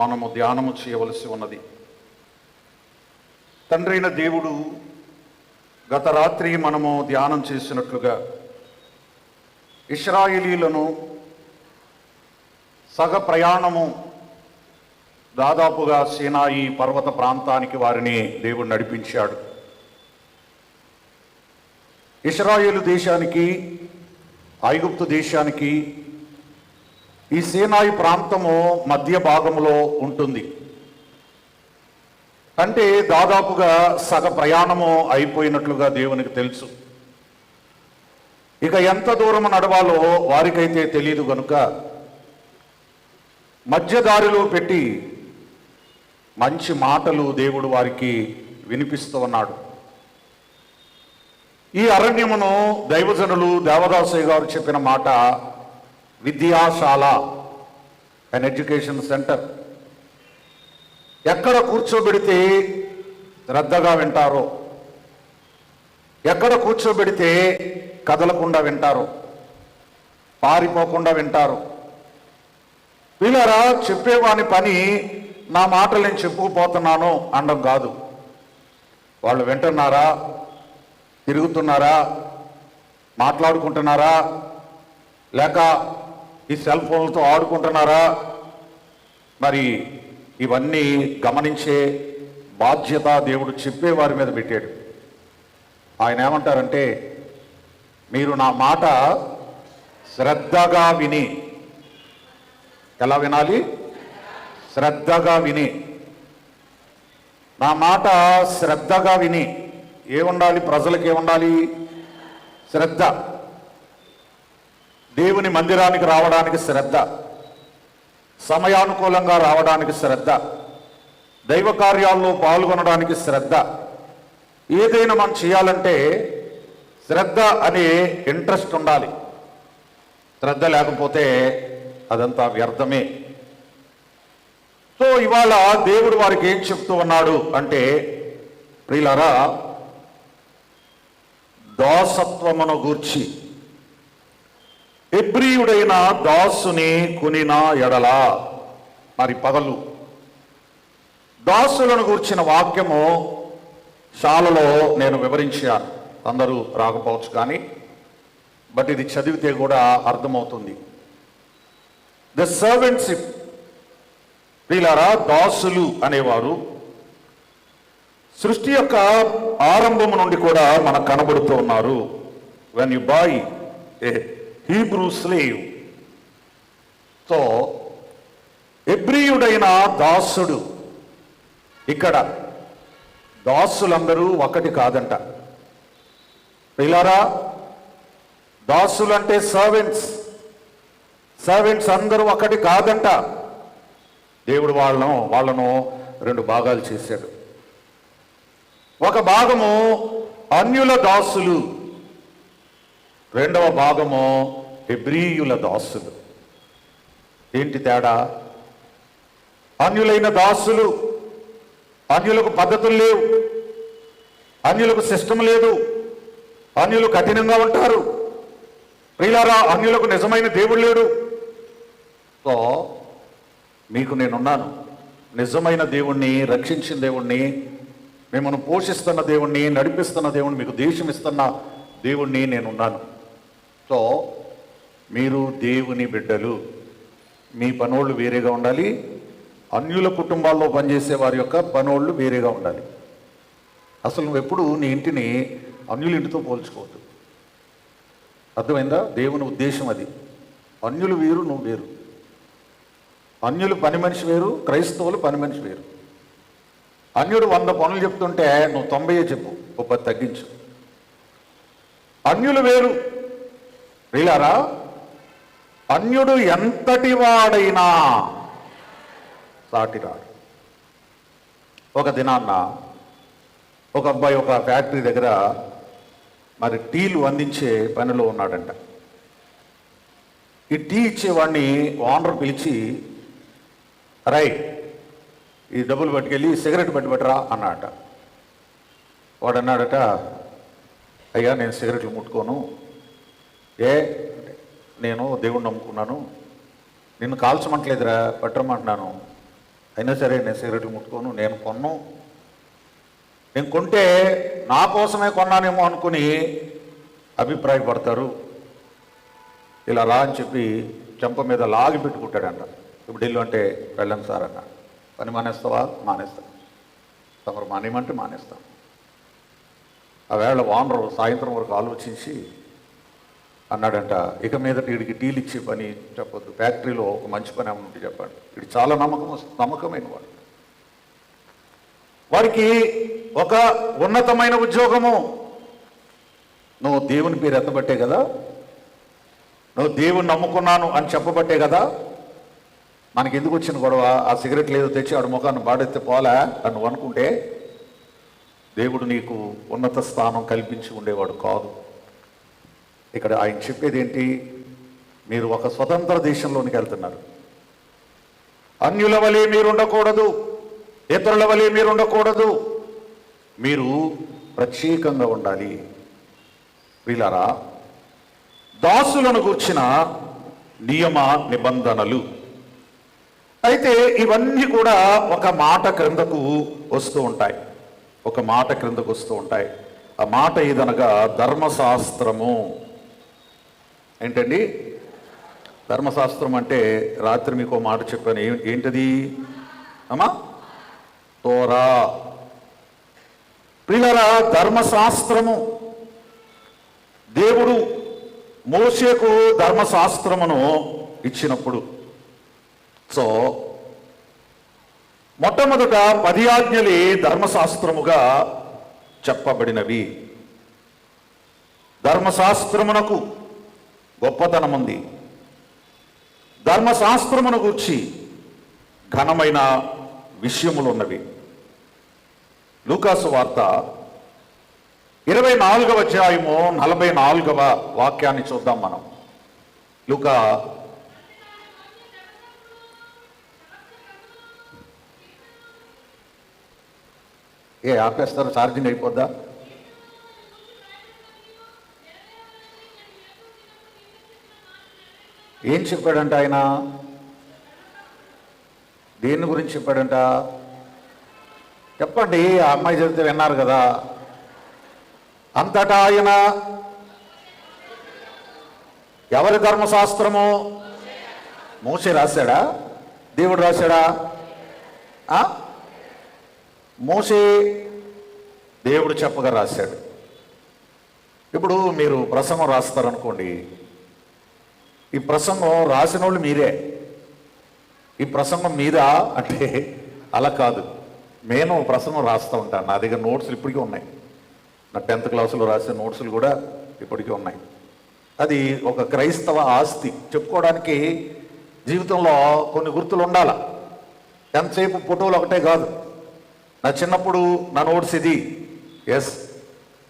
మనము ధ్యానము చేయవలసి ఉన్నది. తండ్రి అయిన దేవుడు గత రాత్రి మనము ధ్యానం చేసినట్లుగా ఇశ్రాయేలీలను సగ ప్రయాణము దాదాపుగా సీనాయి పర్వత ప్రాంతానికి వారిని దేవుడు నడిపించాడు. ఇశ్రాయేలు దేశానికి, ఐగుప్తు దేశానికి ఈ సీనాయి ప్రాంతము మధ్య భాగంలో ఉంటుంది. అంటే దాదాపుగా సగ ప్రయాణము అయిపోయినట్లుగా దేవునికి తెలుసు. ఇక ఎంత దూరం నడవాలో వారికైతే తెలియదు కనుక మధ్యదారిలో పెట్టి మంచి మాటలు దేవుడు వారికి వినిపిస్తూ ఉన్నాడు. ఈ అరణ్యమును దైవజనులు దేవదాసయ్య గారు చెప్పిన మాట విద్యాశాల, అండ్ ఎడ్యుకేషన్ సెంటర్. ఎక్కడ కూర్చోబెడితే శ్రద్ధగా వింటారో, ఎక్కడ కూర్చోబెడితే కదలకుండా వింటారో, పారిపోకుండా వింటారు. వీళ్ళరా చెప్పేవాని పని నా మాటలు నేను చెప్పుకుపోతున్నాను అనడం కాదు. వాళ్ళు వింటున్నారా, తిరుగుతున్నారా, మాట్లాడుకుంటున్నారా, లేక ఈ సెల్ ఫోన్లతో ఆడుకుంటున్నారా, మరి ఇవన్నీ గమనించే బాధ్యత దేవుడు చెప్పే వారి మీద పెట్టాడు. ఆయన ఏమంటారంటే, మీరు నా మాట శ్రద్ధగా విని. ఎలా వినాలి? శ్రద్ధగా విని. నా మాట శ్రద్ధగా విని. ఏముండాలి? ప్రజలకు ఏముండాలి? శ్రద్ధ. దేవుని మందిరానికి రావడానికి శ్రద్ధ, సమయానుకూలంగా రావడానికి శ్రద్ధ, దైవ కార్యాల్లో పాల్గొనడానికి శ్రద్ధ. ఏదైనా మనం చేయాలంటే శ్రద్ధ అనే ఇంట్రెస్ట్ ఉండాలి. శ్రద్ధ లేకపోతే అదంతా వ్యర్థమే. సో ఇవాళ దేవుడు వారికి ఏం చెప్తూ ఉన్నాడు అంటే, ప్రియులారా, దాసత్వమును గూర్చి హెబ్రీయుడైన దాసుని కొనిన ఎడల. మరి పగలు దాసులను గూర్చిన వాక్యము శాలలో నేను వివరించాను. అందరూ రాకపోవచ్చు కానీ బట్ ఇది చదివితే కూడా అర్థమవుతుంది. ద సర్వెంట్షిప్. వీళ్ళారా, దాసులు అనేవారు సృష్టి యొక్క ఆరంభము నుండి కూడా మనకు కనబడుతూ ఉన్నారు. When you buy a Hebrew slave. So హెబ్రీయుడైన దాసుడు. ఇక్కడ దాసులందరూ ఒకటి కాదంట. పిల్లరా, దాసులంటే సర్వెంట్స్. సర్వెంట్స్ అందరూ ఒకటి కాదంట. దేవుడు వాళ్ళను రెండు భాగాలు చేశాడు. ఒక భాగము అన్యుల దాసులు, రెండవ భాగము హెబ్రీయుల దాసులు. ఏంటి తేడా? అన్యులైన దాసులు, అన్యులకు పద్ధతులు లేవు, అన్యులకు సిస్టమ్ లేదు, అన్యులు కఠినంగా ఉంటారు. ప్రియులారా, అన్యులకు నిజమైన దేవుడు లేడు. సో మీకు నేనున్నాను. నిజమైన దేవుణ్ణి, రక్షించిన దేవుణ్ణి, మిమ్మల్ని పోషిస్తున్న దేవుణ్ణి, నడిపిస్తున్న దేవుణ్ణి, మీకు దేశం ఇస్తున్న దేవుణ్ణి నేనున్నాను. సో మీరు దేవుని బిడ్డలు. మీ పనోళ్ళు వేరేగా ఉండాలి, అన్యుల కుటుంబాల్లో పనిచేసే వారి యొక్క పనోళ్ళు వేరేగా ఉండాలి. అసలు నువ్వు ఎప్పుడు నీ ఇంటిని అన్యుల ఇంటితో పోల్చుకోవద్దు. అర్థమైందా? దేవుని ఉద్దేశం అది. అన్యులు వేరు, నువ్వు వేరు. అన్యులు పని మనిషి వేరు, క్రైస్తవులు పని మనిషి వేరు. అన్యుడు 100 పనులు చెప్తుంటే నువ్వు 90 చెప్పు, 10 తగ్గించు. అన్యులు వేరు. వీళ్ళారా, అన్యుడు ఎంతటి వాడైనా సాటిరాడు. ఒక దినాన్న ఒక అబ్బాయి ఒక ఫ్యాక్టరీ దగ్గర మరి టీలు అందించే పనిలో ఉన్నాడంట. ఈ టీ ఇచ్చేవాడిని ఓనర్ పిలిచి, రై ఈ డబ్బులు పట్టుకెళ్ళి సిగరెట్ పట్టుబట్టరా అన్నాడట. వాడు అన్నాడట, అయ్యా నేను సిగరెట్లు ముట్టుకోను. ఏ నేను దేవుణ్ణి నమ్ముకున్నాను, నిన్ను కాల్చమంటలేదురా, పట్టరమంటున్నాను. అయినా సరే నేను సిగరెట్లు ముట్టుకోను, నేను కొన్ను. నేను కొంటే నా కోసమే కొన్నానేమో అనుకుని అభిప్రాయపడతారు. ఇలా రా అని చెప్పి చెంప మీద లాగి పెట్టుకుంటాడంట. ఇప్పుడు ఢిల్లీ అంటే వెళ్ళను సార్ అన్న. పని మానేస్తావా? మానేస్తాను. తమరు మానేమంటే మానేస్తాను. ఆ వేళ ఓనరు సాయంత్రం వరకు ఆలోచించి అన్నాడంట, ఇక మీద వీడికి టీలు ఇచ్చే పని చెప్పొద్దు, ఫ్యాక్టరీలో ఒక మంచి పని ఏమన్నా ఉంటే చెప్పండి. వీడు చాలా నమ్మకమైన వాడు. వారికి ఒక ఉన్నతమైన ఉద్యోగము. నువ్వు దేవుని పేరు ఎత్తబట్టే కదా, నువ్వు దేవుని నమ్ముకున్నాను అని చెప్పబట్టే కదా మనకి ఎందుకు వచ్చిన గొడవ. ఆ సిగరెట్లు ఏదో తెచ్చి ఆడు ముఖాన్ని బాడెత్తే పోలే అని నువ్వు అనుకుంటే దేవుడు నీకు ఉన్నత స్థానం కల్పించి ఉండేవాడు కాదు. ఇక్కడ ఆయన చెప్పేది ఏంటి? మీరు ఒక స్వతంత్ర దేశంలోనికి వెళ్తున్నారు. అన్యుల వలె మీరు ఉండకూడదు, ఇతరుల వలె మీరు ఉండకూడదు, మీరు ప్రత్యేకంగా ఉండాలి. ప్రియులారా, దాసులను గూర్చిన నియమ నిబంధనలు. అయితే ఇవన్నీ కూడా ఒక మాట క్రిందకు వస్తూ ఉంటాయి. ఒక మాట క్రిందకు వస్తూ ఉంటాయి. ఆ మాట ఏదనగా ధర్మశాస్త్రము. ఏంటండి ధర్మశాస్త్రం అంటే? రాత్రి మీకు మాట చెప్పాను. ఏంటది అమ్మా? తోరా. ప్రియులారా, ధర్మశాస్త్రము. దేవుడు మోషేకు ధర్మశాస్త్రమును ఇచ్చినప్పుడు సో మొట్టమొదట 10 ఆజ్ఞలే ధర్మశాస్త్రముగా చెప్పబడినవి. ధర్మశాస్త్రమునకు గొప్పతనం ఉంది. ధర్మశాస్త్రమును గూర్చి ఘనమైన విషయములు ఉన్నవి. లూకాసు వార్త 24వ అధ్యాయము 44వ వాక్యాన్ని చూద్దాం మనం. లూకా ఆపేస్తారు? ఛార్జింగ్ అయిపోద్దా? ఏం చెప్పాడంట ఆయన? దేని గురించి చెప్పాడంట చెప్పండి. ఆ అమ్మాయి చెబితే విన్నారు కదా. అంతటా ఆయన ఎవరి ధర్మశాస్త్రము? మోషే రాశాడా? దేవుడు రాశాడా? మోషే దేవుడు చెప్పగా రాశాడు. ఇప్పుడు మీరు ప్రసంగం రాస్తారనుకోండి, ఈ ప్రసంగం రాసిన వాళ్ళు మీరే. ఈ ప్రసంగం మీదా అంటే అలా కాదు. నేను ప్రసంగం రాస్తూ ఉంటాను. నా దగ్గర నోట్స్లు ఇప్పటికీ ఉన్నాయి. నా 10th క్లాసులో రాసే నోట్స్లు కూడా ఇప్పటికీ ఉన్నాయి. అది ఒక క్రైస్తవ ఆస్తి. చెప్పుకోవడానికి జీవితంలో కొన్ని గుర్తులు ఉండాల. ఎంతసేపు ఫోటోలు ఒకటే కాదు. నా చిన్నప్పుడు నా నోట్స్ ఇది. ఎస్,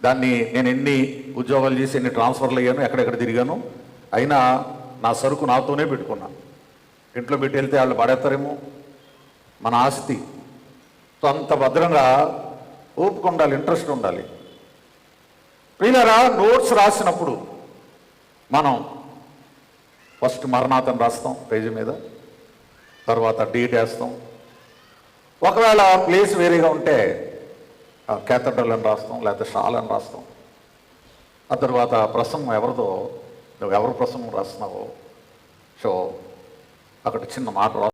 దాన్ని నేను ఎన్ని ఉద్యోగాలు చేసి ఎన్ని ట్రాన్స్ఫర్లు అయ్యాను, ఎక్కడెక్కడ తిరిగాను, అయినా నా సరుకు నాతోనే పెట్టుకున్నాను. ఇంట్లో పెట్టి వెళ్తే వాళ్ళు పడేస్తారేమో. మన ఆస్తి. సో అంత భద్రంగా ఓపిక ఉండాలి, ఇంట్రెస్ట్ ఉండాలి. ప్రియులారా, నోట్స్ రాసినప్పుడు మనం ఫస్ట్ మరణాతను రాస్తాం పేజీ మీద, తర్వాత డేట్ వేస్తాం. ఒకవేళ ప్లేస్ వేరేగా ఉంటే క్యాథడ్రల్ అని రాస్తాం, లేకపోతే షాల్ అని రాస్తాం. ఆ తర్వాత ప్రసంగం ఎవరిదో, నువ్వు ఎవరు ప్రసంగం రాస్తున్నావో సో అక్కడ చిన్న మాట రాస్తాం.